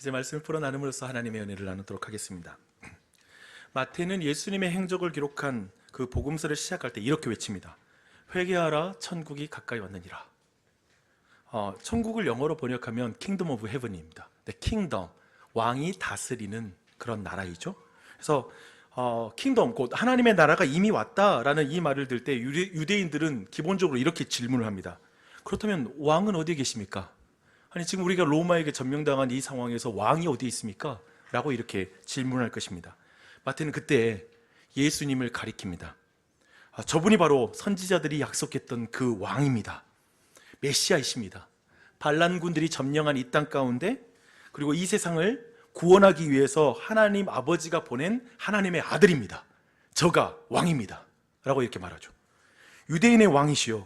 이제 말씀을 풀어 나눔으로써 하나님의 은혜를 나누도록 하겠습니다. 마태는 예수님의 행적을 기록한 그 복음서를 시작할 때 이렇게 외칩니다. 회개하라, 천국이 가까이 왔느니라. 천국을 영어로 번역하면 Kingdom of Heaven입니다. Kingdom, 왕이 다스리는 그런 나라이죠. 그래서 킹덤, 곧 하나님의 나라가 이미 왔다라는 이 말을 들 때 유대인들은 기본적으로 이렇게 질문을 합니다. 그렇다면 왕은 어디에 계십니까? 아니 지금 우리가 로마에게 점령당한 이 상황에서 왕이 어디에 있습니까? 라고 이렇게 질문할 것입니다. 마태는 그때 예수님을 가리킵니다. 저분이 바로 선지자들이 약속했던 그 왕입니다. 메시아이십니다. 반란군들이 점령한 이 땅 가운데, 그리고 이 세상을 구원하기 위해서 하나님 아버지가 보낸 하나님의 아들입니다. 저가 왕입니다 라고 이렇게 말하죠. 유대인의 왕이시요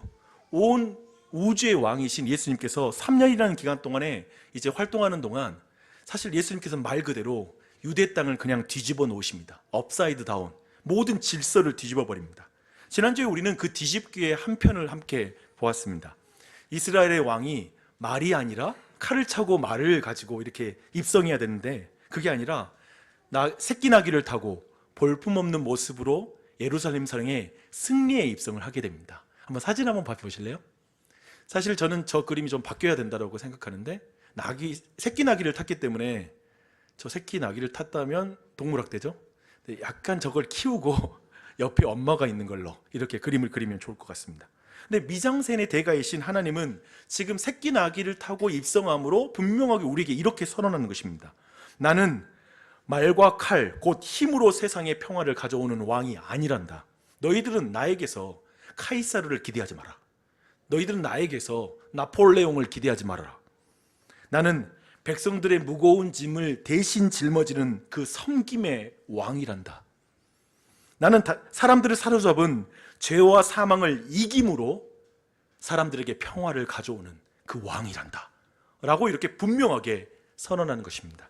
온 우주의 왕이신 예수님께서 3년이라는 기간 동안에 이제 활동하는 동안 사실 예수님께서는 말 그대로 유대 땅을 그냥 뒤집어 놓으십니다. 업사이드 다운, 모든 질서를 뒤집어 버립니다. 지난주에 우리는 그 뒤집기의 한 편을 함께 보았습니다. 이스라엘의 왕이 말이 아니라 칼을 차고 말을 가지고 이렇게 입성해야 되는데, 그게 아니라 새끼 나귀를 타고 볼품없는 모습으로 예루살렘 성에 승리의 입성을 하게 됩니다. 한번 사진 한번 봐보실래요? 사실 저는 저 그림이 좀 바뀌어야 된다고 생각하는데, 새끼 나귀를 탔기 때문에 저 새끼 나귀를 탔다면 동물학대죠. 약간 저걸 키우고 옆에 엄마가 있는 걸로 이렇게 그림을 그리면 좋을 것 같습니다. 근데 미장센의 대가이신 하나님은 지금 새끼 나귀를 타고 입성함으로 분명하게 우리에게 이렇게 선언하는 것입니다. 나는 말과 칼, 곧 힘으로 세상의 평화를 가져오는 왕이 아니란다. 너희들은 나에게서 카이사르를 기대하지 마라. 너희들은 나에게서 나폴레옹을 기대하지 말아라. 나는 백성들의 무거운 짐을 대신 짊어지는 그 섬김의 왕이란다. 나는 사람들을 사로잡은 죄와 사망을 이김으로 사람들에게 평화를 가져오는 그 왕이란다 라고 이렇게 분명하게 선언하는 것입니다.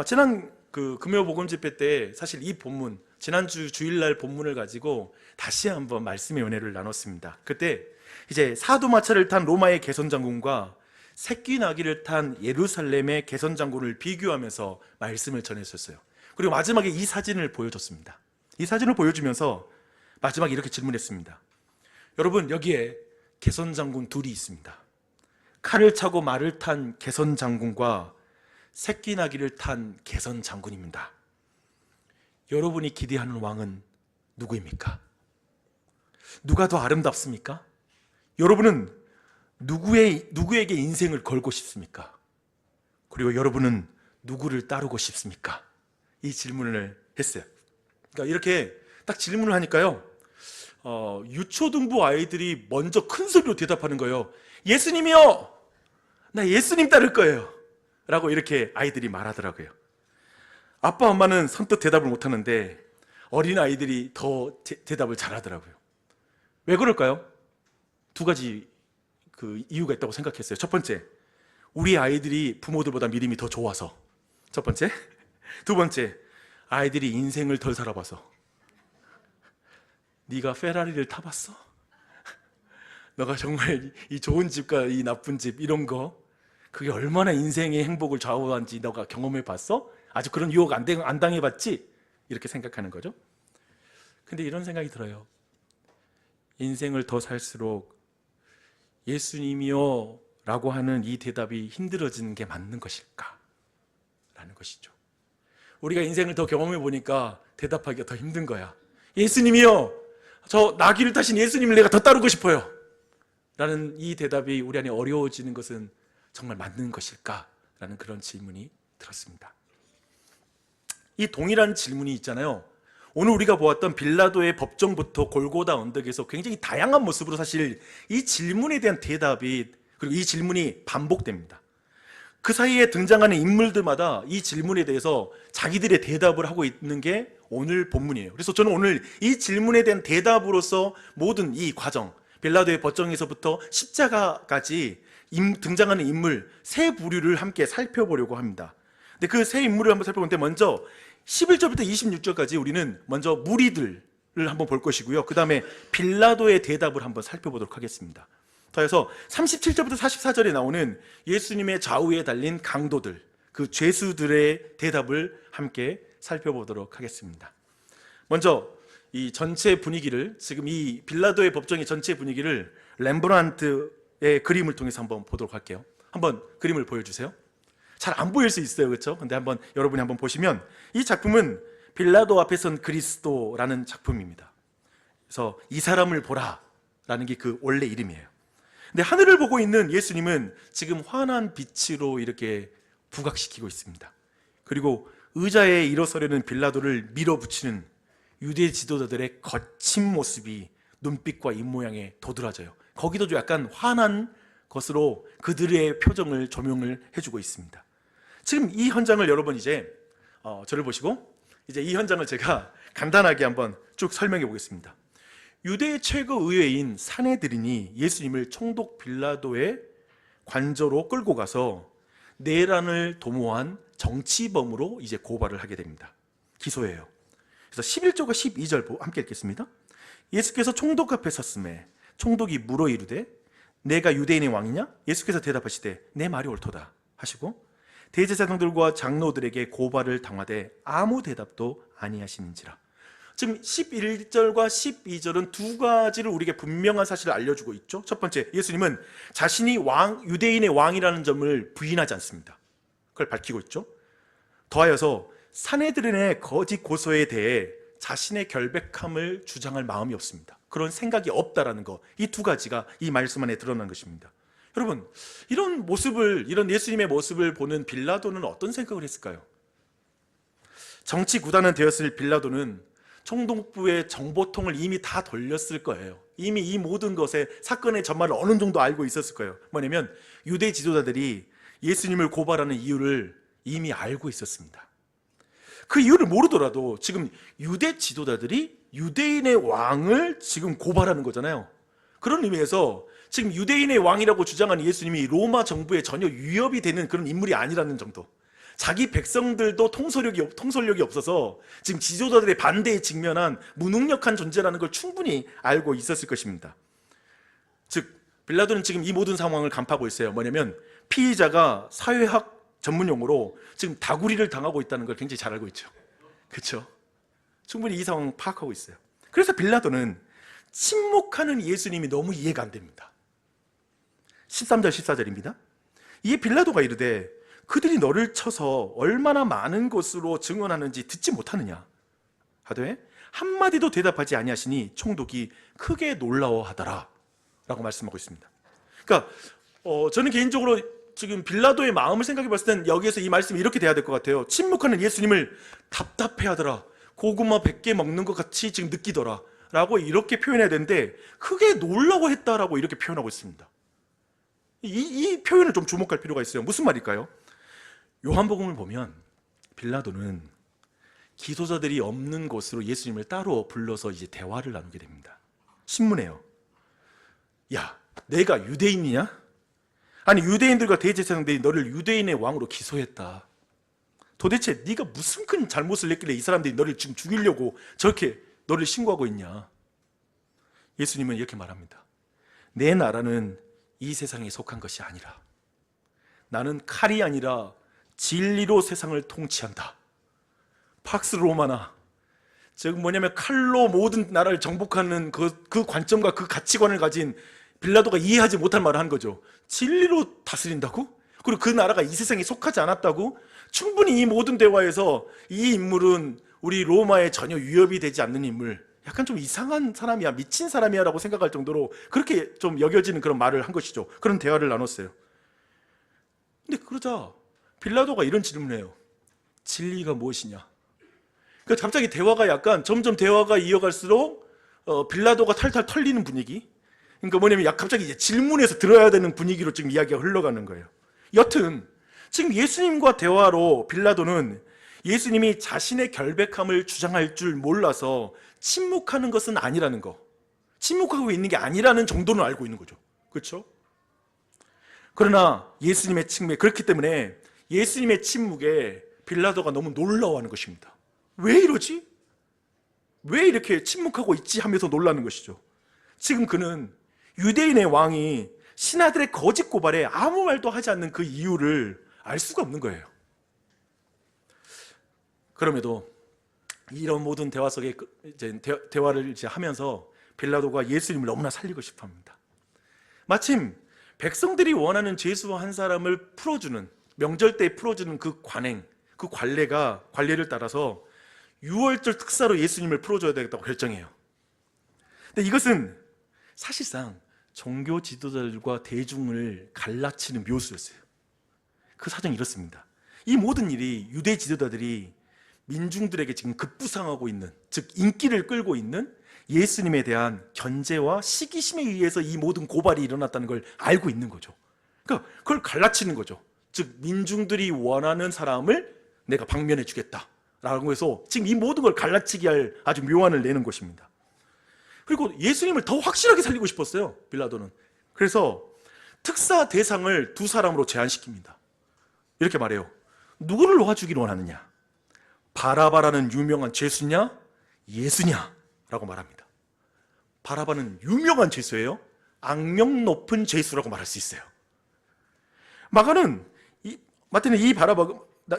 지난 금요 복음 집회 때 사실 이 본문, 지난주 주일날 본문을 가지고 다시 한번 말씀의 은혜를 나눴습니다. 그때 이제 사도마차를 탄 로마의 개선장군과 새끼 나귀를 탄 예루살렘의 개선장군을 비교하면서 말씀을 전했었어요. 그리고 마지막에 이 사진을 보여줬습니다. 이 사진을 보여주면서 마지막에 이렇게 질문했습니다. 여러분, 여기에 개선장군 둘이 있습니다. 칼을 차고 말을 탄 개선장군과 새끼 나귀를 탄 개선장군입니다. 여러분이 기대하는 왕은 누구입니까? 누가 더 아름답습니까? 여러분은 누구에게 인생을 걸고 싶습니까? 그리고 여러분은 누구를 따르고 싶습니까? 이 질문을 했어요. 그러니까 이렇게 딱 질문을 하니까요, 유초등부 아이들이 먼저 큰 소리로 대답하는 거예요. 예수님이요! 나 예수님 따를 거예요! 라고 이렇게 아이들이 말하더라고요. 아빠 엄마는 선뜻 대답을 못하는데 어린 아이들이 더 대답을 잘하더라고요. 왜 그럴까요? 두 가지 이유가 있다고 생각했어요. 첫 번째, 우리 아이들이 부모들보다 믿음이 더 좋아서. 첫 번째. 두 번째, 아이들이 인생을 덜 살아봐서. 네가 페라리를 타봤어? 너가 정말 이 좋은 집과 이 나쁜 집 이런 거, 그게 얼마나 인생의 행복을 좌우한지 너가 경험해 봤어? 아직 그런 유혹 안 당해봤지? 이렇게 생각하는 거죠. 근데 이런 생각이 들어요. 인생을 더 살수록 예수님이요 라고 하는 이 대답이 힘들어지는 게 맞는 것일까? 라는 것이죠. 우리가 인생을 더 경험해 보니까 대답하기가 더 힘든 거야. 예수님이요, 저 나귀를 타신 예수님을 내가 더 따르고 싶어요 라는 이 대답이 우리 안에 어려워지는 것은 정말 맞는 것일까? 라는 그런 질문이 들었습니다. 이 동일한 질문이 있잖아요. 오늘 우리가 보았던 빌라도의 법정부터 골고다 언덕에서 굉장히 다양한 모습으로 사실 이 질문에 대한 대답이, 그리고 이 질문이 반복됩니다. 그 사이에 등장하는 인물들마다 이 질문에 대해서 자기들의 대답을 하고 있는 게 오늘 본문이에요. 그래서 저는 오늘 이 질문에 대한 대답으로서 모든 이 과정, 빌라도의 법정에서부터 십자가까지 등장하는 인물 세 부류를 함께 살펴보려고 합니다. 근데 그 세 인물을 한번 살펴보는데, 먼저 11절부터 26절까지 우리는 먼저 무리들을 한번 볼 것이고요. 그 다음에 빌라도의 대답을 한번 살펴보도록 하겠습니다. 그래서 37절부터 44절에 나오는 예수님의 좌우에 달린 강도들, 그 죄수들의 대답을 함께 살펴보도록 하겠습니다. 먼저 이 전체 분위기를, 지금 이 빌라도의 법정의 전체 분위기를 렘브란트의 그림을 통해서 한번 보도록 할게요. 한번 그림을 보여주세요. 잘 안 보일 수 있어요, 그렇죠? 근데 한번 여러분이 한번 보시면, 이 작품은 빌라도 앞에 선 그리스도라는 작품입니다. 그래서 이 사람을 보라 라는 게 그 원래 이름이에요. 근데 하늘을 보고 있는 예수님은 지금 환한 빛으로 이렇게 부각시키고 있습니다. 그리고 의자에 일어서려는 빌라도를 밀어붙이는 유대 지도자들의 거친 모습이 눈빛과 입모양에 도드라져요. 거기도 좀 약간 환한 것으로 그들의 표정을 조명을 해주고 있습니다. 지금 이 현장을 여러분 이제 저를 보시고 이제 이 현장을 제가 간단하게 한번 쭉 설명해 보겠습니다. 유대의 최고 의회인 산헤드린이 예수님을 총독 빌라도의 관저로 끌고 가서 내란을 도모한 정치범으로 이제 고발을 하게 됩니다. 기소해요. 그래서 11절과 12절 함께 읽겠습니다. 예수께서 총독 앞에 섰음에 총독이 물어 이르되 내가 유대인의 왕이냐? 예수께서 대답하시되 내 말이 옳도다 하시고 대제사장들과 장로들에게 고발을 당하되 아무 대답도 아니하시는지라. 지금 11절과 12절은 두 가지를 우리에게 분명한 사실을 알려주고 있죠. 첫 번째, 예수님은 자신이 유대인의 왕이라는 점을 부인하지 않습니다. 그걸 밝히고 있죠. 더하여서 산헤드린의 거짓 고소에 대해 자신의 결백함을 주장할 마음이 없습니다. 그런 생각이 없다라는 거, 이 두 가지가 이 말씀 안에 드러난 것입니다. 여러분, 이런 예수님의 모습을 보는 빌라도는 어떤 생각을 했을까요? 정치 구단은 되었을 빌라도는 총독부의 정보통을 이미 다 돌렸을 거예요. 이미 이 모든 것에 사건의 전말을 어느 정도 알고 있었을 거예요. 뭐냐면 유대 지도자들이 예수님을 고발하는 이유를 이미 알고 있었습니다. 그 이유를 모르더라도 지금 유대 지도자들이 유대인의 왕을 지금 고발하는 거잖아요. 그런 의미에서 지금 유대인의 왕이라고 주장하는 예수님이 로마 정부에 전혀 위협이 되는 그런 인물이 아니라는 정도, 자기 백성들도 통솔력이 없어서 지금 지도자들의 반대에 직면한 무능력한 존재라는 걸 충분히 알고 있었을 것입니다. 즉 빌라도는 지금 이 모든 상황을 간파하고 있어요. 뭐냐면 피의자가 사회학 전문 용어로 지금 다구리를 당하고 있다는 걸 굉장히 잘 알고 있죠. 그렇죠? 충분히 이 상황을 파악하고 있어요. 그래서 빌라도는 침묵하는 예수님이 너무 이해가 안 됩니다. 13절 14절입니다. 이에 빌라도가 이르되 그들이 너를 쳐서 얼마나 많은 것으로 증언하는지 듣지 못하느냐 하되 한마디도 대답하지 아니하시니 총독이 크게 놀라워하더라 라고 말씀하고 있습니다. 그러니까 저는 개인적으로 지금 빌라도의 마음을 생각해 봤을 땐 여기에서 이 말씀이 이렇게 돼야 될 것 같아요. 침묵하는 예수님을 답답해하더라, 고구마 100개 먹는 것 같이 지금 느끼더라 라고 이렇게 표현해야 되는데 크게 놀라워했다라고 이렇게 표현하고 있습니다. 이 표현을 좀 주목할 필요가 있어요. 무슨 말일까요? 요한복음을 보면 빌라도는 기소자들이 없는 곳으로 예수님을 따로 불러서 이제 대화를 나누게 됩니다. 신문해요. 야, 내가 유대인이냐? 아니 유대인들과 대제사장들이 너를 유대인의 왕으로 기소했다. 도대체 네가 무슨 큰 잘못을 했길래 이 사람들이 너를 지금 죽이려고 저렇게 너를 신고하고 있냐? 예수님은 이렇게 말합니다. 내 나라는 이 세상에 속한 것이 아니라 나는 칼이 아니라 진리로 세상을 통치한다. 팍스 로마나, 즉 뭐냐면 칼로 모든 나라를 정복하는 그 관점과 그 가치관을 가진 빌라도가 이해하지 못할 말을 한 거죠. 진리로 다스린다고? 그리고 그 나라가 이 세상에 속하지 않았다고? 충분히 이 모든 대화에서 이 인물은 우리 로마에 전혀 위협이 되지 않는 인물, 약간 좀 이상한 사람이야, 미친 사람이야 라고 생각할 정도로 그렇게 좀 여겨지는 그런 말을 한 것이죠. 그런 대화를 나눴어요. 근데 그러자 빌라도가 이런 질문을 해요. 진리가 무엇이냐? 그러니까 갑자기 대화가 약간 점점 대화가 이어갈수록 빌라도가 탈탈 털리는 분위기. 그러니까 뭐냐면 갑자기 이제 질문에서 들어야 되는 분위기로 지금 이야기가 흘러가는 거예요. 여튼 지금 예수님과 대화로 빌라도는 예수님이 자신의 결백함을 주장할 줄 몰라서 침묵하는 것은 아니라는 거, 침묵하고 있는 게 아니라는 정도는 알고 있는 거죠. 그렇죠? 그러나 예수님의 침묵에, 그렇기 때문에 예수님의 침묵에 빌라도가 너무 놀라워하는 것입니다. 왜 이러지? 왜 이렇게 침묵하고 있지? 하면서 놀라는 것이죠. 지금 그는 유대인의 왕이 신하들의 거짓 고발에 아무 말도 하지 않는 그 이유를 알 수가 없는 거예요. 그럼에도 이런 모든 대화 속에 이제 대화를 이제 하면서 빌라도가 예수님을 너무나 살리고 싶어합니다. 마침 백성들이 원하는 죄수 한 사람을 풀어주는, 명절 때 풀어주는 그 관행, 그 관례를 따라서 6월절 특사로 예수님을 풀어줘야 되겠다고 결정해요. 근데 이것은 사실상 종교 지도자들과 대중을 갈라치는 묘수였어요. 그 사정이 이렇습니다. 이 모든 일이 유대 지도자들이 민중들에게 지금 급부상하고 있는, 즉 인기를 끌고 있는 예수님에 대한 견제와 시기심에 의해서 이 모든 고발이 일어났다는 걸 알고 있는 거죠. 그러니까 그걸 갈라치는 거죠. 즉 민중들이 원하는 사람을 내가 방면해 주겠다라고 해서 지금 이 모든 걸 갈라치게 할 아주 묘안을 내는 것입니다. 그리고 예수님을 더 확실하게 살리고 싶었어요, 빌라도는. 그래서 특사 대상을 두 사람으로 제한시킵니다. 이렇게 말해요. 누구를 놓아주기를 원하느냐? 바라바라는 유명한 죄수냐? 예수냐? 라고 말합니다. 바라바는 유명한 죄수예요. 악명 높은 죄수라고 말할 수 있어요. 마태는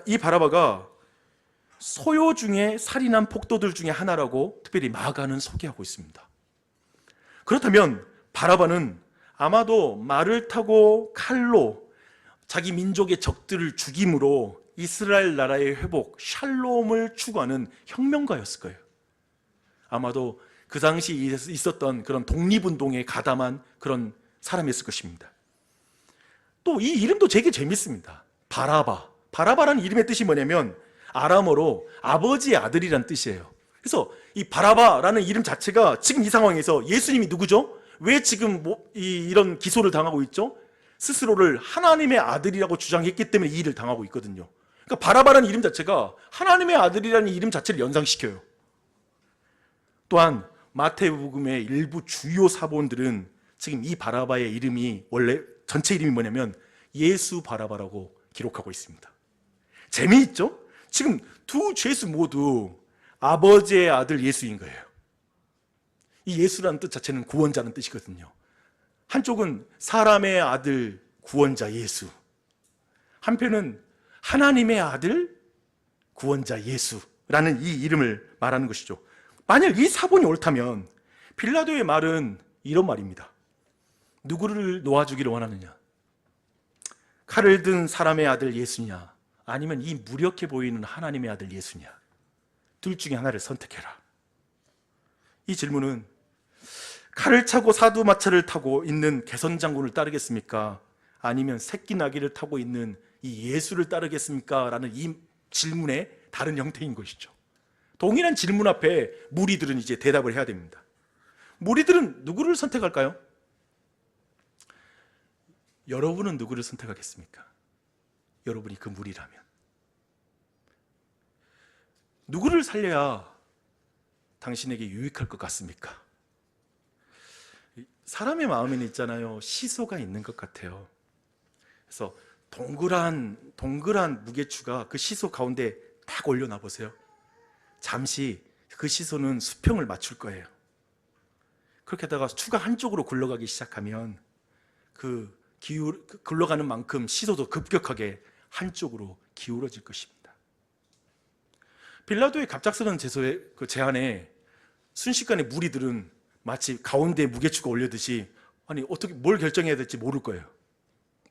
이 바라바가 소요 중에 살인한 폭도들 중에 하나라고 특별히 마가는 소개하고 있습니다. 그렇다면 바라바는 아마도 말을 타고 칼로 자기 민족의 적들을 죽임으로 이스라엘 나라의 회복, 샬롬을 추구하는 혁명가였을 거예요. 아마도 그 당시 있었던 그런 독립운동에 가담한 그런 사람이었을 것입니다. 또 이 이름도 되게 재밌습니다. 바라바라는 이름의 뜻이 뭐냐면 아람어로 아버지의 아들이란 뜻이에요. 그래서 이 바라바라는 이름 자체가 지금 이 상황에서 예수님이 누구죠? 왜 지금 이런 기소를 당하고 있죠? 스스로를 하나님의 아들이라고 주장했기 때문에 이 일을 당하고 있거든요. 그러니까 바라바라는 이름 자체가 하나님의 아들이라는 이름 자체를 연상시켜요. 또한 마태복음의 일부 주요 사본들은 지금 이 바라바의 이름이 원래 전체 이름이 뭐냐면 예수 바라바라고 기록하고 있습니다. 재미있죠? 지금 두 죄수 모두 아버지의 아들 예수인 거예요. 이 예수라는 뜻 자체는 구원자는 뜻이거든요. 한쪽은 사람의 아들 구원자 예수, 한편은 하나님의 아들 구원자 예수라는 이 이름을 말하는 것이죠. 만약 이 사본이 옳다면 빌라도의 말은 이런 말입니다. 누구를 놓아주기를 원하느냐? 칼을 든 사람의 아들 예수냐? 아니면 이 무력해 보이는 하나님의 아들 예수냐? 둘 중에 하나를 선택해라. 이 질문은 칼을 차고 사두마차를 타고 있는 개선장군을 따르겠습니까? 아니면 새끼 나귀를 타고 있는 이 예수를 따르겠습니까? 라는 이 질문의 다른 형태인 것이죠. 동일한 질문 앞에 무리들은 이제 대답을 해야 됩니다. 무리들은 누구를 선택할까요? 여러분은 누구를 선택하겠습니까? 여러분이 그 무리라면. 누구를 살려야 당신에게 유익할 것 같습니까? 사람의 마음에는 있잖아요. 시소가 있는 것 같아요. 그래서 동그란 무게추가 그 시소 가운데 딱 올려놔 보세요. 잠시 그 시소는 수평을 맞출 거예요. 그렇게 하다가 추가 한쪽으로 굴러가기 시작하면 굴러가는 만큼 시소도 급격하게 한쪽으로 기울어질 것입니다. 빌라도의 갑작스러운 제안에 순식간에 무리들은 마치 가운데에 무게추가 올려듯이 어떻게 뭘 결정해야 될지 모를 거예요.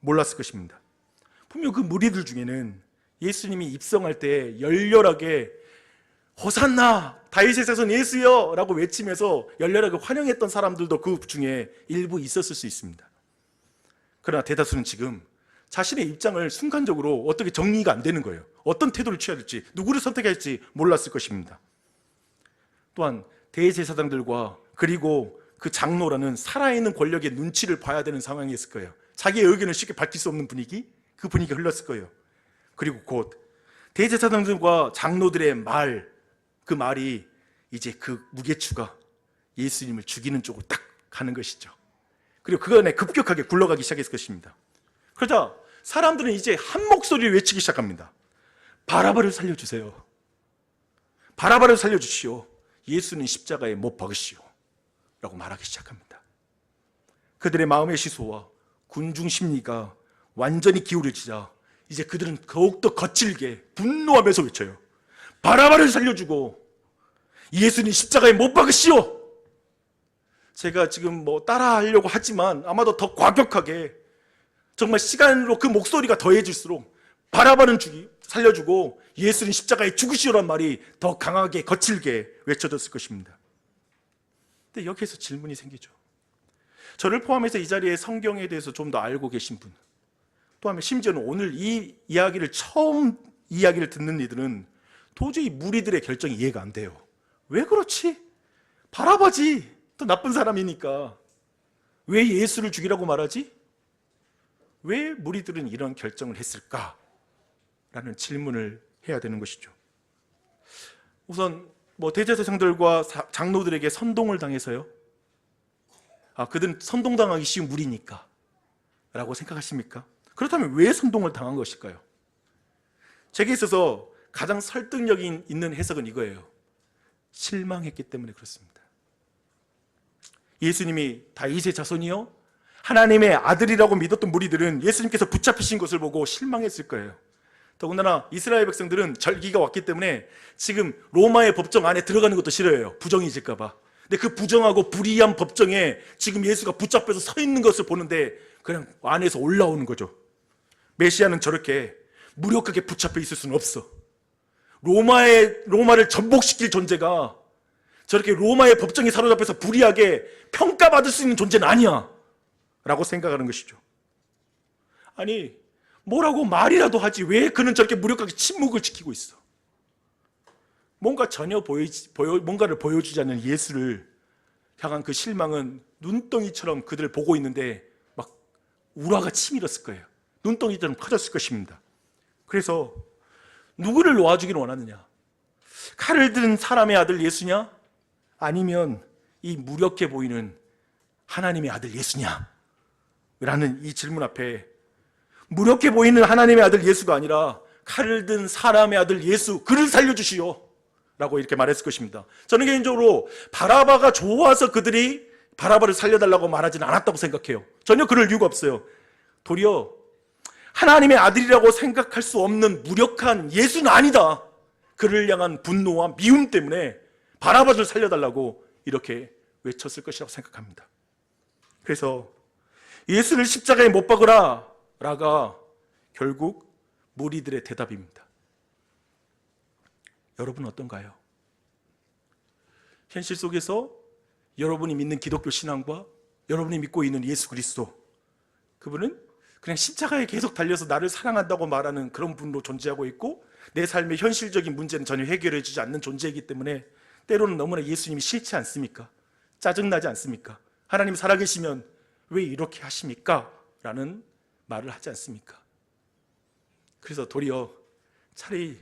몰랐을 것입니다. 분명 그 무리들 중에는 예수님이 입성할 때 열렬하게 호산나 다윗의 자손 예수여 라고 외치면서 열렬하게 환영했던 사람들도 그 중에 일부 있었을 수 있습니다. 그러나 대다수는 지금 자신의 입장을 순간적으로 어떻게 정리가 안 되는 거예요. 어떤 태도를 취해야 될지, 누구를 선택해야 할지 몰랐을 것입니다. 또한 대제사장들과 그리고 그 장로라는 살아있는 권력의 눈치를 봐야 되는 상황이었을 거예요. 자기의 의견을 쉽게 밝힐 수 없는 분위기, 그 분위기가 흘렀을 거예요. 그리고 곧 대제사장들과 장로들의 그 말이 이제 그 무게추가 예수님을 죽이는 쪽으로 딱 가는 것이죠. 그리고 그 안에 급격하게 굴러가기 시작했을 것입니다. 그러자 사람들은 이제 한 목소리를 외치기 시작합니다. 바라바를 살려주세요. 바라바를 살려주시오. 예수는 십자가에 못 박으시오. 라고 말하기 시작합니다. 그들의 마음의 시소와 군중 심리가 완전히 기울어지자 이제 그들은 더욱더 거칠게 분노하면서 외쳐요. 바라바를 살려주고 예수님 십자가에 못 박으시오. 제가 지금 뭐 따라하려고 하지만 아마도 더 과격하게 정말 시간으로 그 목소리가 더해질수록 바라바는 살려주고 예수님 십자가에 죽으시오란 말이 더 강하게 거칠게 외쳐졌을 것입니다. 근데 여기에서 질문이 생기죠. 저를 포함해서 이 자리에 성경에 대해서 좀 더 알고 계신 분, 또 하면 심지어는 오늘 이 이야기를 처음 이야기를 듣는 이들은 도저히 무리들의 결정이 이해가 안 돼요. 왜 그렇지? 바라바지. 또 나쁜 사람이니까. 왜 예수를 죽이라고 말하지? 왜 무리들은 이런 결정을 했을까? 라는 질문을 해야 되는 것이죠. 우선 대제사장들과 장로들에게 선동을 당해서요. 그들은 선동당하기 쉬운 무리니까 라고 생각하십니까? 그렇다면 왜 선동을 당한 것일까요? 제게 있어서 가장 설득력 있는 해석은 이거예요. 실망했기 때문에 그렇습니다. 예수님이 다윗의 자손이요 하나님의 아들이라고 믿었던 무리들은 예수님께서 붙잡히신 것을 보고 실망했을 거예요. 더군다나 이스라엘 백성들은 절기가 왔기 때문에 지금 로마의 법정 안에 들어가는 것도 싫어해요. 부정해질까 봐. 근데 그 부정하고 불의한 법정에 지금 예수가 붙잡혀서 서 있는 것을 보는데 그냥 안에서 올라오는 거죠. 메시아는 저렇게 무력하게 붙잡혀 있을 수는 없어. 로마를 전복시킬 존재가 저렇게 로마의 법정에 사로잡혀서 불의하게 평가받을 수 있는 존재는 아니야 라고 생각하는 것이죠. 아니 뭐라고 말이라도 하지 왜 그는 저렇게 무력하게 침묵을 지키고 있어? 뭔가 전혀 뭔가를 보여주지 않는 예수를 향한 그 실망은 눈덩이처럼 그들을 보고 있는데 막 우라가 치밀었을 거예요. 눈덩이처럼 커졌을 것입니다. 그래서 누구를 놓아주기를 원하느냐? 칼을 든 사람의 아들 예수냐? 아니면 이 무력해 보이는 하나님의 아들 예수냐? 라는 이 질문 앞에 무력해 보이는 하나님의 아들 예수가 아니라 칼을 든 사람의 아들 예수, 그를 살려주시오 라고 이렇게 말했을 것입니다. 저는 개인적으로 바라바가 좋아서 그들이 바라바를 살려달라고 말하지는 않았다고 생각해요. 전혀 그럴 이유가 없어요. 도리어 하나님의 아들이라고 생각할 수 없는 무력한 예수는 아니다. 그를 향한 분노와 미움 때문에 바라바를 살려달라고 이렇게 외쳤을 것이라고 생각합니다. 그래서 예수를 십자가에 못 박으라 라가 결국 무리들의 대답입니다. 여러분은 어떤가요? 현실 속에서 여러분이 믿는 기독교 신앙과 여러분이 믿고 있는 예수 그리스도, 그분은 그냥 십자가에 계속 달려서 나를 사랑한다고 말하는 그런 분으로 존재하고 있고 내 삶의 현실적인 문제는 전혀 해결해 주지 않는 존재이기 때문에 때로는 너무나 예수님이 싫지 않습니까? 짜증나지 않습니까? 하나님 살아계시면 왜 이렇게 하십니까? 라는 말을 하지 않습니까? 그래서 도리어 차라리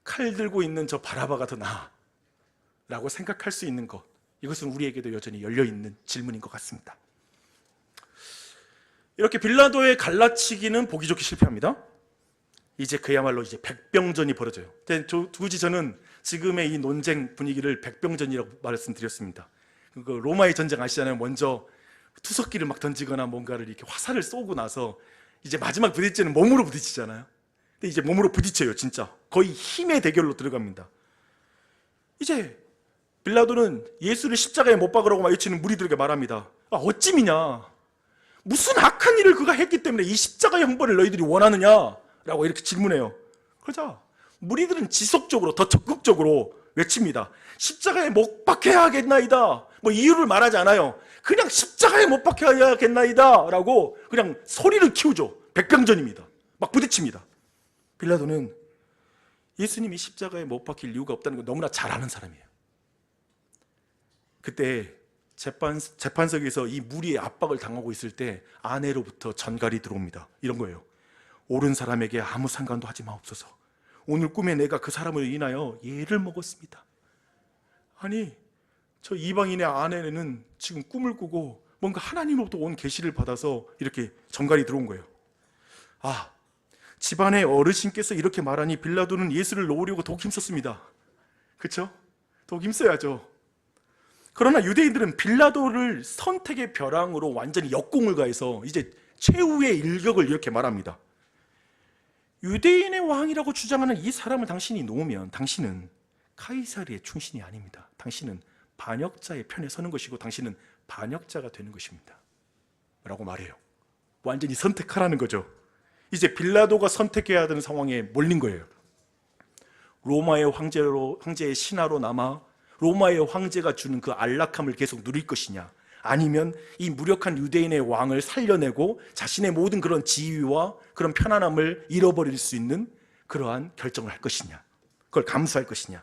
칼 들고 있는 저 바라바가 더 나아 라고 생각할 수 있는 것, 이것은 우리에게도 여전히 열려있는 질문인 것 같습니다. 이렇게 빌라도의 갈라치기는 보기 좋게 실패합니다. 이제 그야말로 백병전이 벌어져요. 굳이 저는 지금의 이 논쟁 분위기를 백병전이라고 말씀드렸습니다. 그 로마의 전쟁 아시잖아요. 먼저 투석기를 막 던지거나 뭔가를 이렇게 화살을 쏘고 나서 이제 마지막 부딪히는 몸으로 부딪히잖아요. 근데 이제 몸으로 부딪혀요. 진짜 거의 힘의 대결로 들어갑니다. 이제 빌라도는 예수를 십자가에 못 박으라고 외치는 무리들에게 말합니다. 어찌미냐? 무슨 악한 일을 그가 했기 때문에 이 십자가의 형벌을 너희들이 원하느냐? 라고 이렇게 질문해요. 그러자 무리들은 지속적으로 더 적극적으로 외칩니다. 십자가에 못 박혀야겠나이다. 이유를 말하지 않아요. 그냥 십자가에 못 박혀야겠나이다 라고 그냥 소리를 키우죠. 백병전입니다. 막 부딪힙니다. 빌라도는 예수님이 십자가에 못 박힐 이유가 없다는 걸 너무나 잘 아는 사람이에요. 그때 재판석에서 이 무리의 압박을 당하고 있을 때 아내로부터 전갈이 들어옵니다. 이런 거예요. 옳은 사람에게 아무 상관도 하지 마옵소서. 오늘 꿈에 내가 그 사람을 인하여 예를 먹었습니다. 아니, 저 이방인의 아내는 지금 꿈을 꾸고 뭔가 하나님으로부터 온 계시를 받아서 이렇게 전갈이 들어온 거예요. 집안의 어르신께서 이렇게 말하니 빌라도는 예수를 놓으려고 독 힘썼습니다. 그렇죠? 독 힘써야죠. 그러나 유대인들은 빌라도를 선택의 벼랑으로 완전히 역공을 가해서 이제 최후의 일격을 이렇게 말합니다. 유대인의 왕이라고 주장하는 이 사람을 당신이 놓으면 당신은 카이사르의 충신이 아닙니다. 당신은 반역자의 편에 서는 것이고 당신은 반역자가 되는 것입니다 라고 말해요. 완전히 선택하라는 거죠. 이제 빌라도가 선택해야 되는 상황에 몰린 거예요. 로마의 황제의 신하로 남아 로마의 황제가 주는 그 안락함을 계속 누릴 것이냐, 아니면 이 무력한 유대인의 왕을 살려내고 자신의 모든 그런 지위와 그런 편안함을 잃어버릴 수 있는 그러한 결정을 할 것이냐, 그걸 감수할 것이냐,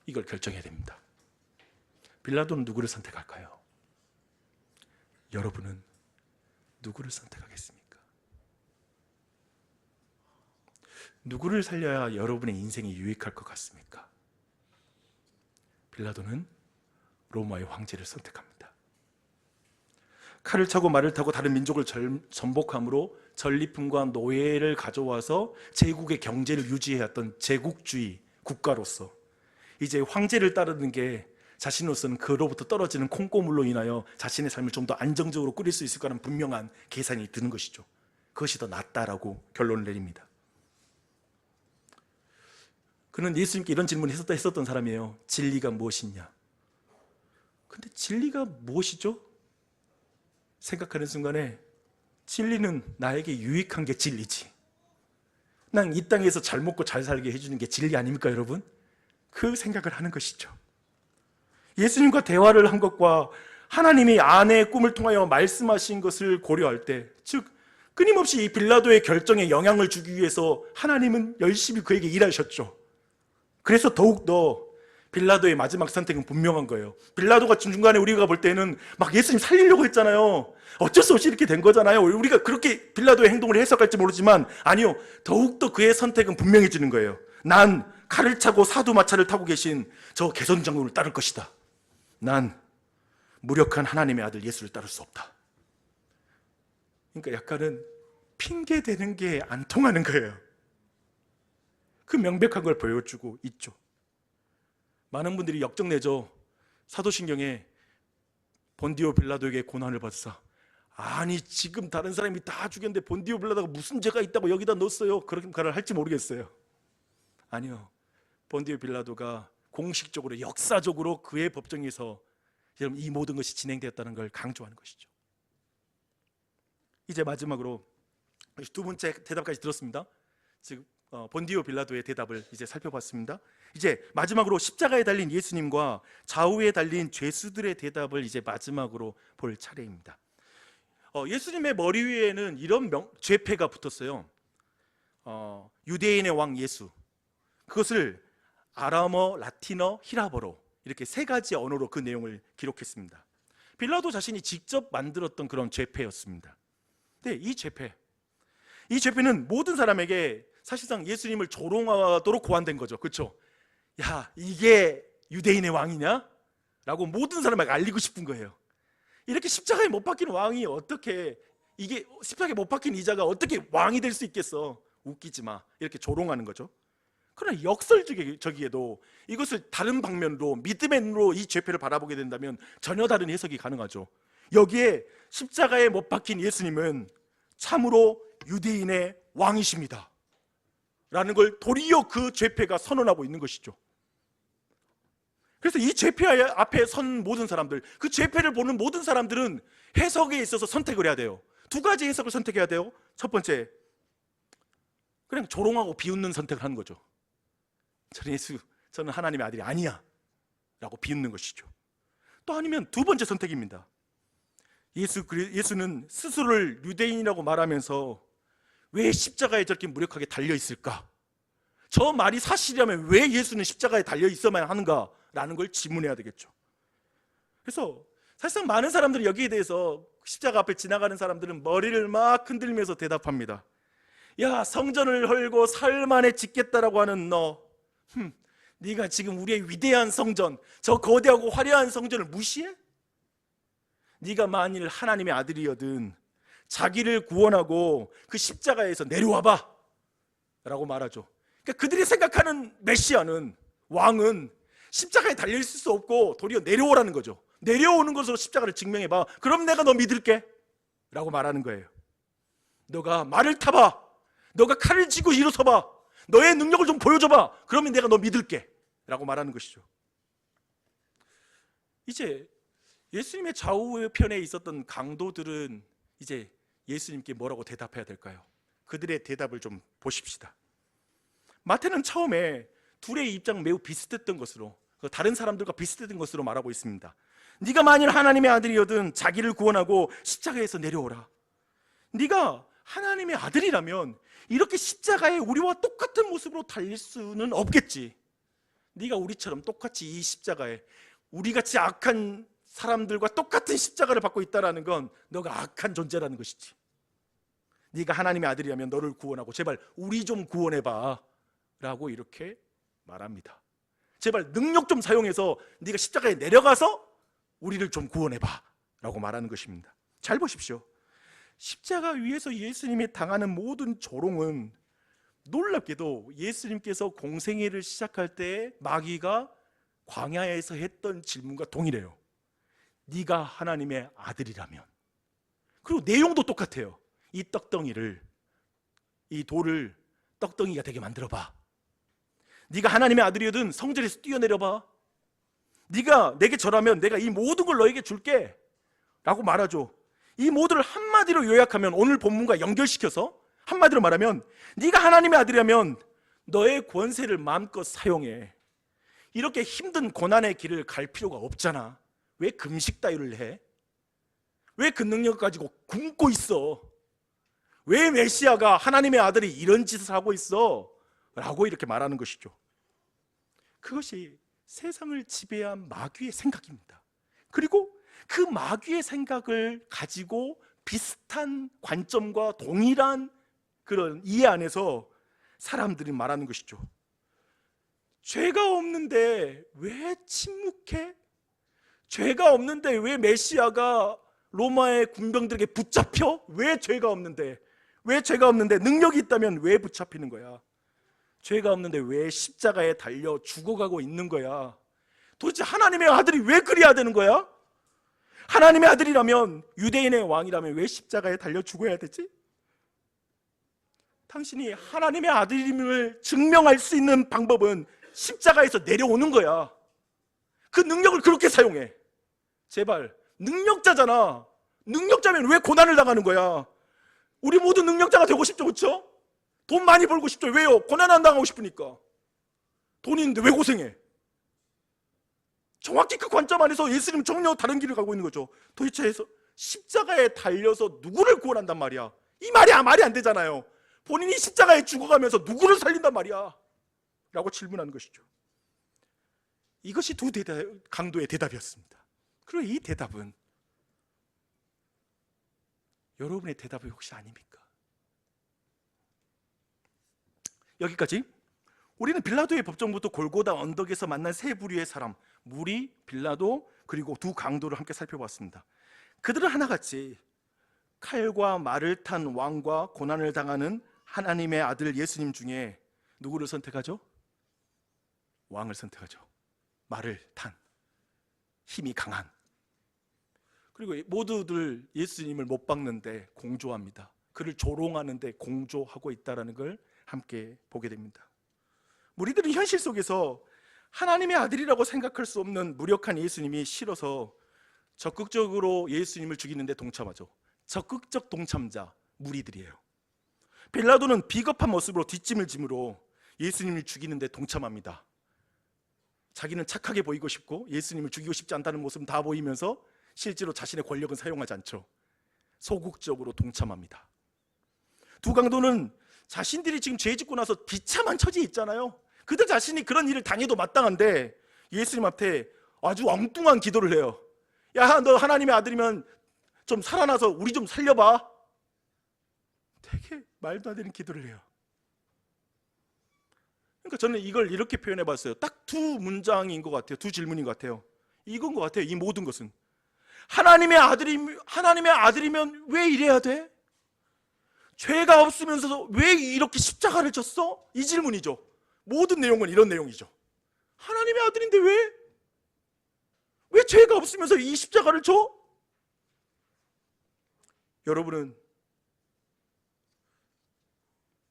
이걸 결정해야 됩니다. 빌라도는 누구를 선택할까요? 여러분은 누구를 선택하겠습니까? 누구를 살려야 여러분의 인생이 유익할 것 같습니까? 빌라도는 로마의 황제를 선택합니다. 칼을 차고 말을 타고 다른 민족을 전복함으로 전리품과 노예를 가져와서 제국의 경제를 유지해왔던 제국주의 국가로서 이제 황제를 따르는 게 자신으로서는 그로부터 떨어지는 콩고물로 인하여 자신의 삶을 좀 더 안정적으로 꾸릴 수 있을 거라는 분명한 계산이 드는 것이죠. 그것이 더 낫다라고 결론을 내립니다. 그는 예수님께 이런 질문을 했었던 사람이에요. 진리가 무엇이냐? 근데 진리가 무엇이죠? 생각하는 순간에 진리는 나에게 유익한 게 진리지, 난 이 땅에서 잘 먹고 잘 살게 해주는 게 진리 아닙니까 여러분? 그 생각을 하는 것이죠. 예수님과 대화를 한 것과 하나님이 아내의 꿈을 통하여 말씀하신 것을 고려할 때, 즉 끊임없이 이 빌라도의 결정에 영향을 주기 위해서 하나님은 열심히 그에게 일하셨죠. 그래서 더욱더 빌라도의 마지막 선택은 분명한 거예요. 빌라도가 중간에 우리가 볼 때는 막 예수님 살리려고 했잖아요. 어쩔 수 없이 이렇게 된 거잖아요. 우리가 그렇게 빌라도의 행동을 해석할지 모르지만 아니요, 더욱더 그의 선택은 분명해지는 거예요. 난 칼을 차고 사두마차를 타고 계신 저 개선장로를 따를 것이다. 난 무력한 하나님의 아들 예수를 따를 수 없다. 그러니까 약간은 핑계대는 게 안 통하는 거예요. 그 명백한 걸 보여주고 있죠. 많은 분들이 역정내죠. 사도신경에 본디오 빌라도에게 고난을 받으사, 아니 지금 다른 사람이 다 죽였는데 본디오 빌라도가 무슨 죄가 있다고 여기다 넣었어요? 그렇게 말을 할지 모르겠어요. 아니요, 본디오 빌라도가 공식적으로 역사적으로 그의 법정에서 여러분 이 모든 것이 진행되었다는 걸 강조하는 것이죠. 이제 마지막으로 두 번째 대답까지 들었습니다. 지금 본디오 빌라도의 대답을 이제 살펴봤습니다. 이제 마지막으로 십자가에 달린 예수님과 좌우에 달린 죄수들의 대답을 이제 마지막으로 볼 차례입니다. 예수님의 머리 위에는 이런 죄패가 붙었어요. 유대인의 왕 예수, 그것을 아람어, 라틴어, 히라버로 이렇게 세 가지 언어로 그 내용을 기록했습니다. 빌라도 자신이 직접 만들었던 그런 죄패였습니다. 근데 이 죄패는 모든 사람에게 사실상 예수님을 조롱하도록 고안된 거죠. 그렇죠? 야, 이게 유대인의 왕이냐? 라고 모든 사람에게 알리고 싶은 거예요. 이렇게 십자가에 못 박힌 왕이 어떻게, 이게 십자가에 못 박힌 이자가 어떻게 왕이 될 수 있겠어? 웃기지 마. 이렇게 조롱하는 거죠. 그러나 역설적이게도 이것을 다른 방면으로, 믿음의 눈으로 이 죄패를 바라보게 된다면 전혀 다른 해석이 가능하죠. 여기에 십자가에 못 박힌 예수님은 참으로 유대인의 왕이십니다 라는 걸 도리어 그 죄패가 선언하고 있는 것이죠. 그래서 이 죄패 앞에 선 모든 사람들, 그 죄패를 보는 모든 사람들은 해석에 있어서 선택을 해야 돼요. 두 가지 해석을 선택해야 돼요. 첫 번째, 그냥 조롱하고 비웃는 선택을 하는 거죠. 저는 하나님의 아들이 아니야 라고 비웃는 것이죠. 또 아니면 두 번째 선택입니다. 예수는 스스로를 유대인이라고 말하면서 왜 십자가에 저렇게 무력하게 달려 있을까? 저 말이 사실이라면 왜 예수는 십자가에 달려 있어야만 하는가? 라는 걸 질문해야 되겠죠. 그래서 사실상 많은 사람들이 여기에 대해서 십자가 앞에 지나가는 사람들은 머리를 막 흔들면서 대답합니다. 야, 성전을 헐고 사흘 만에 짓겠다라고 하는 너, 네가 지금 우리의 위대한 성전, 저 거대하고 화려한 성전을 무시해? 네가 만일 하나님의 아들이거든 자기를 구원하고 그 십자가에서 내려와봐 라고 말하죠. 그러니까 그들이 생각하는 메시아는, 왕은 십자가에 달려있을 수 없고 도리어 내려오라는 거죠. 내려오는 것으로 십자가를 증명해봐. 그럼 내가 너 믿을게 라고 말하는 거예요. 너가 말을 타봐, 너가 칼을 쥐고 일어서봐, 너의 능력을 좀 보여줘봐, 그러면 내가 너 믿을게 라고 말하는 것이죠. 이제 예수님의 좌우편에 있었던 강도들은 이제 예수님께 뭐라고 대답해야 될까요? 그들의 대답을 좀 보십시다. 마태는 처음에 둘의 입장 매우 비슷했던 것으로, 다른 사람들과 비슷했던 것으로 말하고 있습니다. 네가 만일 하나님의 아들이거든 자기를 구원하고 십자가에서 내려오라. 네가 하나님의 아들이라면 이렇게 십자가에 우리와 똑같은 모습으로 달릴 수는 없겠지. 네가 우리처럼 똑같이 이 십자가에 우리같이 악한 사람들과 똑같은 십자가를 받고 있다는 건 너가 악한 존재라는 것이지. 네가 하나님의 아들이라면 너를 구원하고 제발 우리 좀 구원해봐 라고 이렇게 말합니다. 제발 능력 좀 사용해서 네가 십자가에 내려가서 우리를 좀 구원해봐 라고 말하는 것입니다. 잘 보십시오. 십자가 위에서 예수님이 당하는 모든 조롱은 놀랍게도 예수님께서 공생애를 시작할 때 마귀가 광야에서 했던 질문과 동일해요. 네가 하나님의 아들이라면. 그리고 내용도 똑같아요. 이 떡덩이를, 이 돌을 떡덩이가 되게 만들어봐. 네가 하나님의 아들이거든 성전에서 뛰어내려봐. 네가 내게 절하면 내가 이 모든 걸 너에게 줄게 라고 말하죠. 이 모두를 한마디로 요약하면, 오늘 본문과 연결시켜서 한마디로 말하면, 네가 하나님의 아들이라면 너의 권세를 마음껏 사용해. 이렇게 힘든 고난의 길을 갈 필요가 없잖아. 왜 금식 따위를 해? 왜 그 능력 가지고 굶고 있어? 왜 메시아가 하나님의 아들이 이런 짓을 하고 있어? 라고 이렇게 말하는 것이죠. 그것이 세상을 지배한 마귀의 생각입니다. 그리고 그 마귀의 생각을 가지고 비슷한 관점과 동일한 그런 이해 안에서 사람들이 말하는 것이죠. 죄가 없는데 왜 침묵해? 죄가 없는데 왜 메시아가 로마의 군병들에게 붙잡혀? 왜 죄가 없는데? 왜 죄가 없는데? 능력이 있다면 왜 붙잡히는 거야? 죄가 없는데 왜 십자가에 달려 죽어가고 있는 거야? 도대체 하나님의 아들이 왜 그래야 되는 거야? 하나님의 아들이라면, 유대인의 왕이라면 왜 십자가에 달려 죽어야 되지? 당신이 하나님의 아들임을 증명할 수 있는 방법은 십자가에서 내려오는 거야. 그 능력을 그렇게 사용해. 제발, 능력자잖아. 능력자면 왜 고난을 당하는 거야? 우리 모두 능력자가 되고 싶죠, 그렇죠? 돈 많이 벌고 싶죠. 왜요? 고난 안 당하고 싶으니까. 돈이 있는데 왜 고생해? 정확히 그 관점 안에서 예수님은 전혀 다른 길을 가고 있는 거죠. 도대체 해서 십자가에 달려서 누구를 구원한단 말이야? 이 말이 안 되잖아요. 본인이 십자가에 죽어가면서 누구를 살린단 말이야? 라고 질문하는 것이죠. 이것이 두 강도의 대답이었습니다. 그리고 이 대답은 여러분의 대답이 혹시 아닙니까? 여기까지. 우리는 빌라도의 법정부터 골고다 언덕에서 만난 세 부류의 사람, 무리, 빌라도, 그리고 두 강도를 함께 살펴봤습니다. 그들은 하나같이 칼과 말을 탄 왕과 고난을 당하는 하나님의 아들 예수님 중에 누구를 선택하죠? 왕을 선택하죠. 말을 탄, 힘이 강한. 그리고 모두들 예수님을 못 박는데 공조합니다. 그를 조롱하는데 공조하고 있다는 걸 함께 보게 됩니다. 무리들은 현실 속에서 하나님의 아들이라고 생각할 수 없는 무력한 예수님이 싫어서 적극적으로 예수님을 죽이는데 동참하죠. 적극적 동참자 무리들이에요. 빌라도는 비겁한 모습으로 뒷짐을 짐으로 예수님을 죽이는데 동참합니다. 자기는 착하게 보이고 싶고 예수님을 죽이고 싶지 않다는 모습은 다 보이면서 실제로 자신의 권력은 사용하지 않죠. 소극적으로 동참합니다. 두 강도는 자신들이 지금 죄 짓고 나서 비참한 처지에 있잖아요. 그들 자신이 그런 일을 당해도 마땅한데 예수님 앞에 아주 엉뚱한 기도를 해요. 야, 너 하나님의 아들이면 좀 살아나서 우리 좀 살려봐. 되게 말도 안 되는 기도를 해요. 그러니까 저는 이걸 이렇게 표현해 봤어요. 딱 두 문장인 것 같아요. 두 질문인 것 같아요. 이건 것 같아요. 이 모든 것은 하나님의 아들이면 왜 이래야 돼? 죄가 없으면서도 왜 이렇게 십자가를 졌어? 이 질문이죠. 모든 내용은 이런 내용이죠. 하나님의 아들인데 왜 죄가 없으면서 이 십자가를 져? 여러분은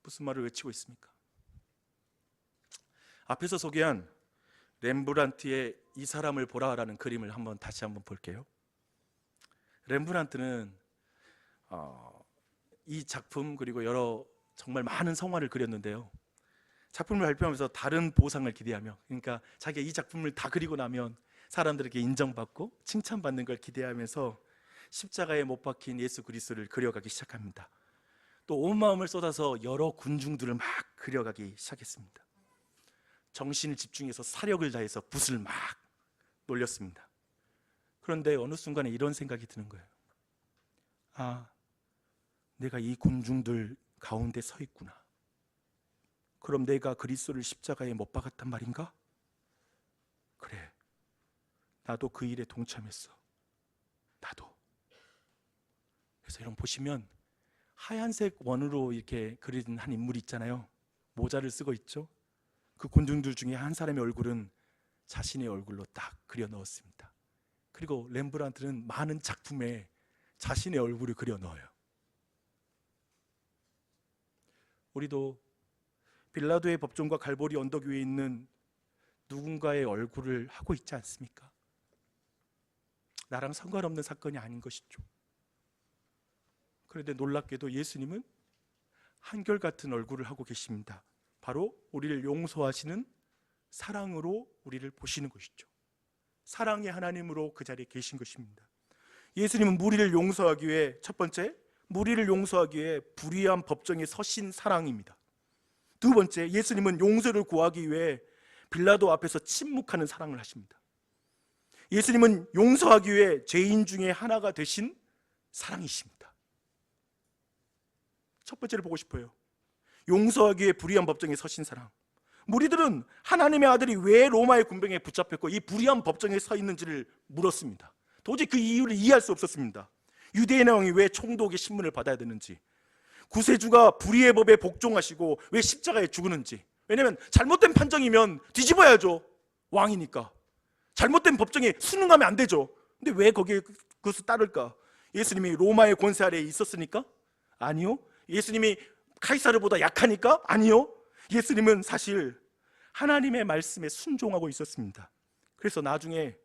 무슨 말을 외치고 있습니까? 앞에서 소개한 렘브란트의 이 사람을 보라라는 그림을 다시 한번 볼게요. 렘브란트는 이 작품 그리고 여러 정말 많은 성화를 그렸는데요. 작품을 발표하면서 다른 보상을 기대하며, 그러니까 자기가 이 작품을 다 그리고 나면 사람들에게 인정받고 칭찬받는 걸 기대하면서 십자가에 못 박힌 예수 그리스도를 그려가기 시작합니다. 또 온 마음을 쏟아서 여러 군중들을 막 그려가기 시작했습니다. 정신을 집중해서 사력을 다해서 붓을 막 놀렸습니다. 그런데 어느 순간에 이런 생각이 드는 거예요. 아, 내가 이 군중들 가운데 서 있구나. 그럼 내가 그리스도를 십자가에 못 박았단 말인가? 그래, 나도 그 일에 동참했어. 나도. 그래서 여러분 보시면 하얀색 원으로 이렇게 그린 한 인물이 있잖아요. 모자를 쓰고 있죠. 그 군중들 중에 한 사람의 얼굴은 자신의 얼굴로 딱 그려 넣었습니다. 그리고 렘브란트는 많은 작품에 자신의 얼굴을 그려 넣어요. 우리도 빌라도의 법정과 갈보리 언덕 위에 있는 누군가의 얼굴을 하고 있지 않습니까? 나랑 상관없는 사건이 아닌 것이죠. 그런데 놀랍게도 예수님은 한결같은 얼굴을 하고 계십니다. 바로 우리를 용서하시는 사랑으로 우리를 보시는 것이죠. 사랑의 하나님으로 그 자리에 계신 것입니다. 예수님은 무리를 용서하기 위해, 첫 번째, 무리를 용서하기 위해 불의한 법정에 서신 사랑입니다. 두 번째, 예수님은 용서를 구하기 위해 빌라도 앞에서 침묵하는 사랑을 하십니다. 예수님은 용서하기 위해 죄인 중에 하나가 되신 사랑이십니다. 첫 번째를 보고 싶어요. 용서하기 위해 불의한 법정에 서신 사랑. 무리들은 하나님의 아들이 왜 로마의 군병에 붙잡혔고 이 불의한 법정에 서 있는지를 물었습니다. 도저히 그 이유를 이해할 수 없었습니다. 유대인의 왕이 왜 총독의 신문을 받아야 되는지, 구세주가 불의의 법에 복종하시고 왜 십자가에 죽으는지. 왜냐하면 잘못된 판정이면 뒤집어야죠. 왕이니까. 잘못된 법정에 순응하면 안 되죠. 근데 왜 거기에 그것을 따를까? 예수님이 로마의 권세 아래에 있었으니까? 아니요. 예수님이 카이사르보다 약하니까? 아니요. 예수님은 사실 하나님의 말씀에 순종하고 있었습니다. 그래서 나중에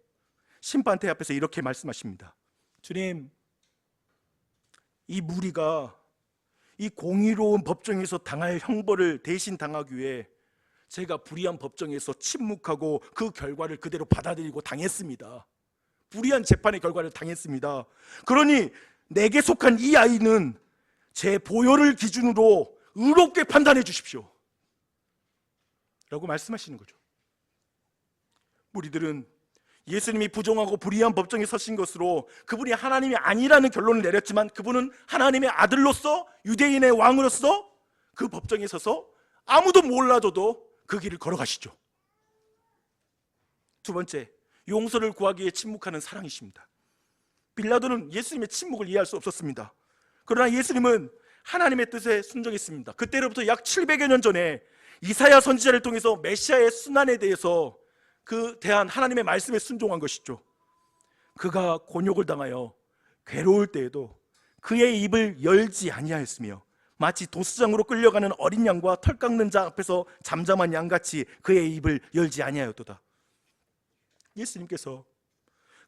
심판대 앞에서 이렇게 말씀하십니다. 주님, 이 무리가 이 공의로운 법정에서 당할 형벌을 대신 당하기 위해 제가 불의한 법정에서 침묵하고 그 결과를 그대로 받아들이고 당했습니다. 불의한 재판의 결과를 당했습니다. 그러니 내게 속한 이 아이는 제 보혈을 기준으로 의롭게 판단해 주십시오 라고 말씀하시는 거죠. 무리들은 예수님이 부정하고 불의한 법정에 서신 것으로 그분이 하나님이 아니라는 결론을 내렸지만, 그분은 하나님의 아들로서 유대인의 왕으로서 그 법정에 서서 아무도 몰라줘도 그 길을 걸어가시죠. 두 번째, 용서를 구하기 위해 침묵하는 사랑이십니다. 빌라도는 예수님의 침묵을 이해할 수 없었습니다. 그러나 예수님은 하나님의 뜻에 순종했습니다. 그때로부터 약 700여 년 전에 이사야 선지자를 통해서 메시아의 순환에 대해서 대한 하나님의 말씀에 순종한 것이죠. 그가 곤욕을 당하여 괴로울 때에도 그의 입을 열지 아니하였으며 마치 도수장으로 끌려가는 어린 양과 털 깎는 자 앞에서 잠잠한 양같이 그의 입을 열지 아니하였도다. 예수님께서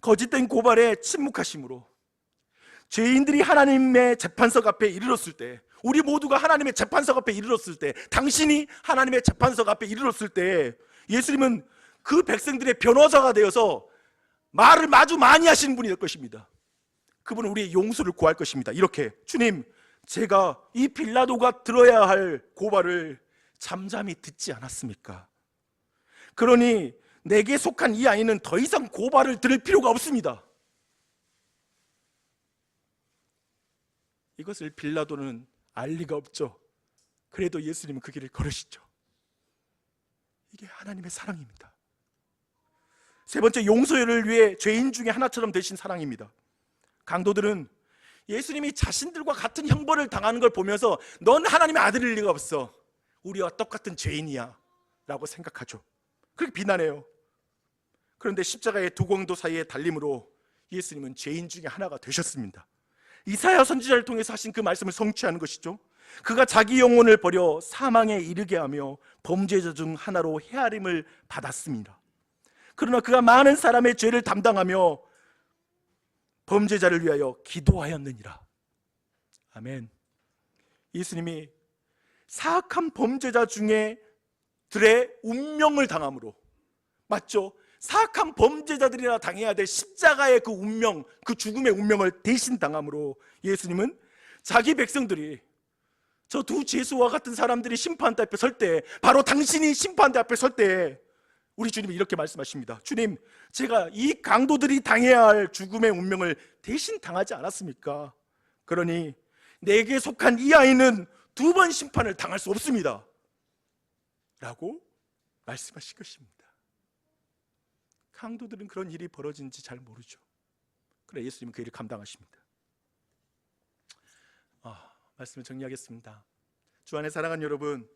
거짓된 고발에 침묵하심으로 죄인들이 하나님의 재판석 앞에 이르렀을 때, 우리 모두가 하나님의 재판석 앞에 이르렀을 때, 당신이 하나님의 재판석 앞에 이르렀을 때 예수님은 그 백성들의 변호사가 되어서 말을 아주 많이 하시는 분이 될 것입니다. 그분은 우리의 용서를 구할 것입니다. 이렇게, 주님, 제가 이 빌라도가 들어야 할 고발을 잠잠히 듣지 않았습니까? 그러니 내게 속한 이 아이는 더 이상 고발을 들을 필요가 없습니다. 이것을 빌라도는 알 리가 없죠. 그래도 예수님은 그 길을 걸으시죠. 이게 하나님의 사랑입니다. 세 번째, 용서를 위해 죄인 중에 하나처럼 되신 사랑입니다. 강도들은 예수님이 자신들과 같은 형벌을 당하는 걸 보면서 넌 하나님의 아들일 리가 없어, 우리와 똑같은 죄인이야 라고 생각하죠. 그렇게 비난해요. 그런데 십자가의 두 광도 사이의 달림으로 예수님은 죄인 중에 하나가 되셨습니다. 이사야 선지자를 통해서 하신 그 말씀을 성취하는 것이죠. 그가 자기 영혼을 버려 사망에 이르게 하며 범죄자 중 하나로 헤아림을 받았습니다. 그러나 그가 많은 사람의 죄를 담당하며 범죄자를 위하여 기도하였느니라. 아멘. 예수님이 사악한 범죄자 중에 들의 운명을 당함으로, 맞죠? 사악한 범죄자들이나 당해야 될 십자가의 그 운명, 그 죽음의 운명을 대신 당함으로 예수님은 자기 백성들이, 저 두 죄수와 같은 사람들이 심판대 앞에 설 때, 바로 당신이 심판대 앞에 설 때 우리 주님이 이렇게 말씀하십니다. 주님, 제가 이 강도들이 당해야 할 죽음의 운명을 대신 당하지 않았습니까? 그러니 내게 속한 이 아이는 두 번 심판을 당할 수 없습니다 라고 말씀하실 것입니다. 강도들은 그런 일이 벌어진지 잘 모르죠. 그래 예수님은 그 일을 감당하십니다. 말씀을 정리하겠습니다. 주 안에 사랑하는 여러분,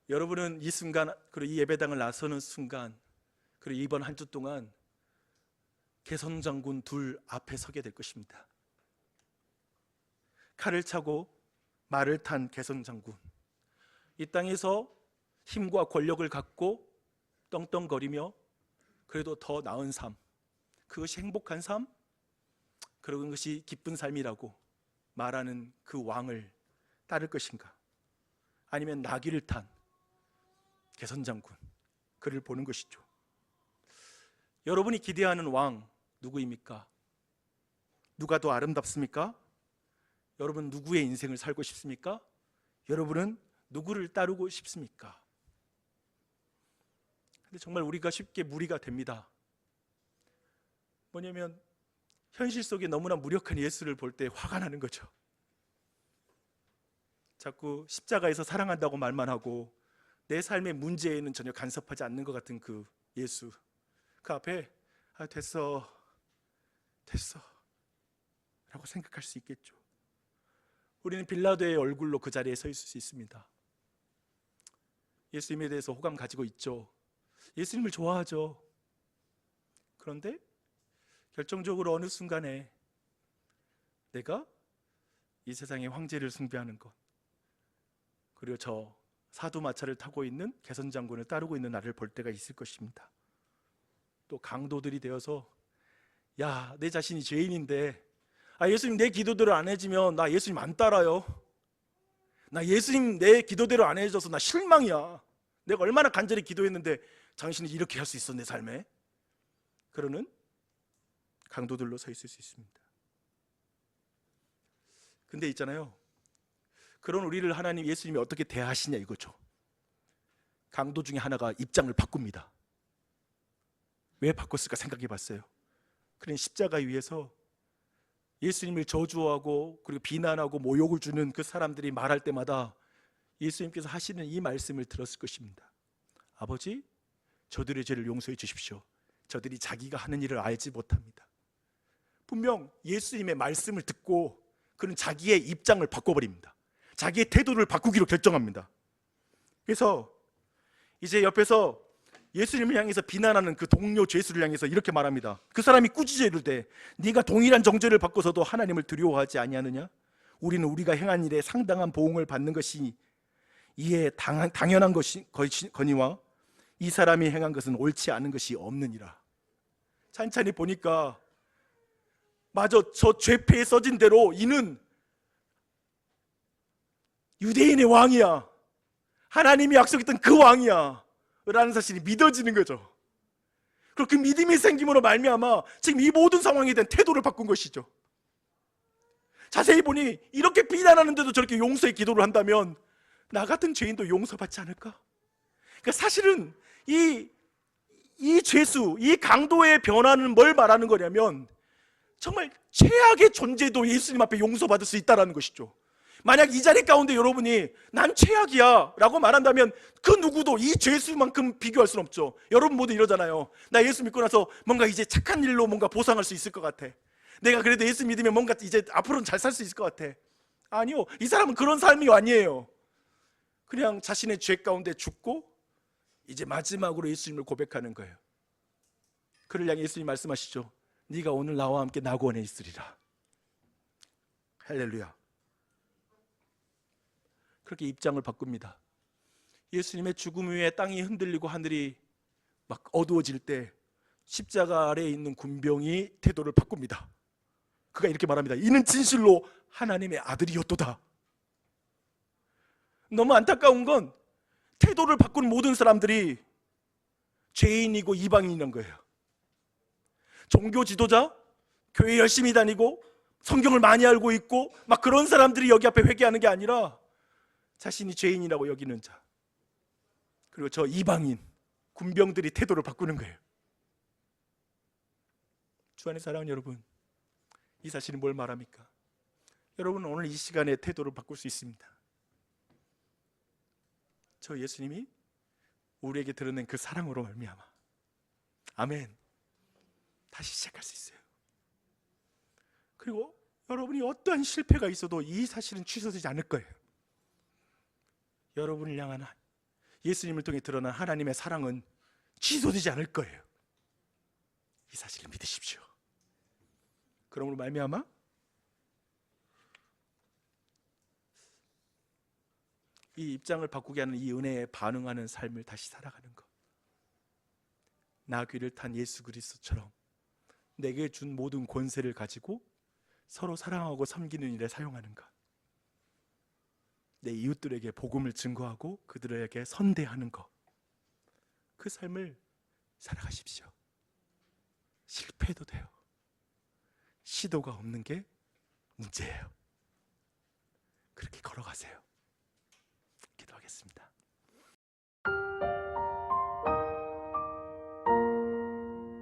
여러분은 이 순간, 그리고 이 예배당을 나서는 순간, 그리고 이번 한 주 동안 개선장군 둘 앞에 서게 될 것입니다. 칼을 차고 말을 탄 개선장군, 이 땅에서 힘과 권력을 갖고 떵떵거리며 그래도 더 나은 삶, 그것이 행복한 삶, 그런 것이 기쁜 삶이라고 말하는 그 왕을 따를 것인가? 아니면 나귀를 탄 개선장군, 그를 보는 것이죠. 여러분이 기대하는 왕 누구입니까? 누가 더 아름답습니까? 여러분 누구의 인생을 살고 싶습니까? 여러분은 누구를 따르고 싶습니까? 근데 정말 우리가 쉽게 무리가 됩니다. 뭐냐면 현실 속에 너무나 무력한 예수를 볼 때 화가 나는 거죠. 자꾸 십자가에서 사랑한다고 말만 하고 내 삶의 문제에는 전혀 간섭하지 않는 것 같은 그 예수, 그 앞에 됐어 라고 생각할 수 있겠죠. 우리는 빌라도의 얼굴로 그 자리에 서 있을 수 있습니다. 예수님에 대해서 호감 가지고 있죠. 예수님을 좋아하죠. 그런데 결정적으로 어느 순간에 내가 이 세상의 황제를 숭배하는 것, 그리고 저 사두마차를 타고 있는 개선장군을 따르고 있는 나를 볼 때가 있을 것입니다. 또 강도들이 되어서 야, 내 자신이 죄인인데 예수님 내 기도대로 안 해주면 나 예수님 안 따라요. 나 예수님 내 기도대로 안 해줘서 나 실망이야. 내가 얼마나 간절히 기도했는데 당신이 이렇게 할 수 있어 내 삶에. 그러는 강도들로 서 있을 수 있습니다. 근데 있잖아요, 그런 우리를 하나님 예수님이 어떻게 대하시냐 이거죠. 강도 중에 하나가 입장을 바꿉니다. 왜 바꿨을까 생각해 봤어요. 그런 십자가 위에서 예수님을 저주하고 그리고 비난하고 모욕을 주는 그 사람들이 말할 때마다 예수님께서 하시는 이 말씀을 들었을 것입니다. 아버지, 저들의 죄를 용서해 주십시오. 저들이 자기가 하는 일을 알지 못합니다. 분명 예수님의 말씀을 듣고 그는 자기의 입장을 바꿔버립니다. 자기의 태도를 바꾸기로 결정합니다. 그래서 이제 옆에서 예수님을 향해서 비난하는 그 동료 죄수를 향해서 이렇게 말합니다. 그 사람이 꾸짖어 이르되 네가 동일한 정죄를 받고서도 하나님을 두려워하지 아니하느냐? 우리는 우리가 행한 일에 상당한 보응을 받는 것이 이에 당연한 거니와 이 사람이 행한 것은 옳지 않은 것이 없느니라. 찬찬히 보니까 맞아, 저 죄패에 써진 대로 이는 유대인의 왕이야, 하나님이 약속했던 그 왕이야 라는 사실이 믿어지는 거죠. 그리고 그 믿음이 생김으로 말미암아 지금 이 모든 상황에 대한 태도를 바꾼 것이죠. 자세히 보니 이렇게 비난하는데도 저렇게 용서의 기도를 한다면 나 같은 죄인도 용서받지 않을까? 그러니까 사실은 이 죄수, 이 강도의 변화는 뭘 말하는 거냐면 정말 최악의 존재도 예수님 앞에 용서받을 수 있다는 것이죠. 만약 이 자리 가운데 여러분이 난 최악이야 라고 말한다면 그 누구도 이 죄수만큼 비교할 수는 없죠. 여러분 모두 이러잖아요. 나 예수 믿고 나서 뭔가 이제 착한 일로 뭔가 보상할 수 있을 것 같아. 내가 그래도 예수 믿으면 뭔가 이제 앞으로는 잘 살 수 있을 것 같아. 아니요, 이 사람은 그런 삶이 아니에요. 그냥 자신의 죄 가운데 죽고 이제 마지막으로 예수님을 고백하는 거예요. 그를 향해 예수님 말씀하시죠. 네가 오늘 나와 함께 낙원에 있으리라. 할렐루야. 그렇게 입장을 바꿉니다. 예수님의 죽음 후에 땅이 흔들리고 하늘이 막 어두워질 때 십자가 아래에 있는 군병이 태도를 바꿉니다. 그가 이렇게 말합니다. 이는 진실로 하나님의 아들이었도다. 너무 안타까운 건 태도를 바꾼 모든 사람들이 죄인이고 이방인인 거예요. 종교 지도자, 교회 열심히 다니고 성경을 많이 알고 있고 막 그런 사람들이 여기 앞에 회개하는 게 아니라 자신이 죄인이라고 여기는 자, 그리고 저 이방인 군병들이 태도를 바꾸는 거예요. 주 안에 사랑하는 여러분, 이 사실은 뭘 말합니까? 여러분 오늘 이 시간에 태도를 바꿀 수 있습니다. 저 예수님이 우리에게 드러낸 그 사랑으로 말미암아. 아멘. 다시 시작할 수 있어요. 그리고 여러분이 어떠한 실패가 있어도 이 사실은 취소되지 않을 거예요. 여러분을 향한 예수님을 통해 드러난 하나님의 사랑은 취소되지 않을 거예요. 이 사실을 믿으십시오. 그러므로 말미암아 이 입장을 바꾸게 하는 이 은혜에 반응하는 삶을 다시 살아가는 것. 나귀를 탄 예수 그리스도처럼 내게 준 모든 권세를 가지고 서로 사랑하고 섬기는 일에 사용하는 것. 내 이웃들에게 복음을 증거하고 그들에게 선대하는 것. 그 삶을 살아가십시오. 실패해도 돼요. 시도가 없는 게 문제예요. 그렇게 걸어가세요. 기도하겠습니다.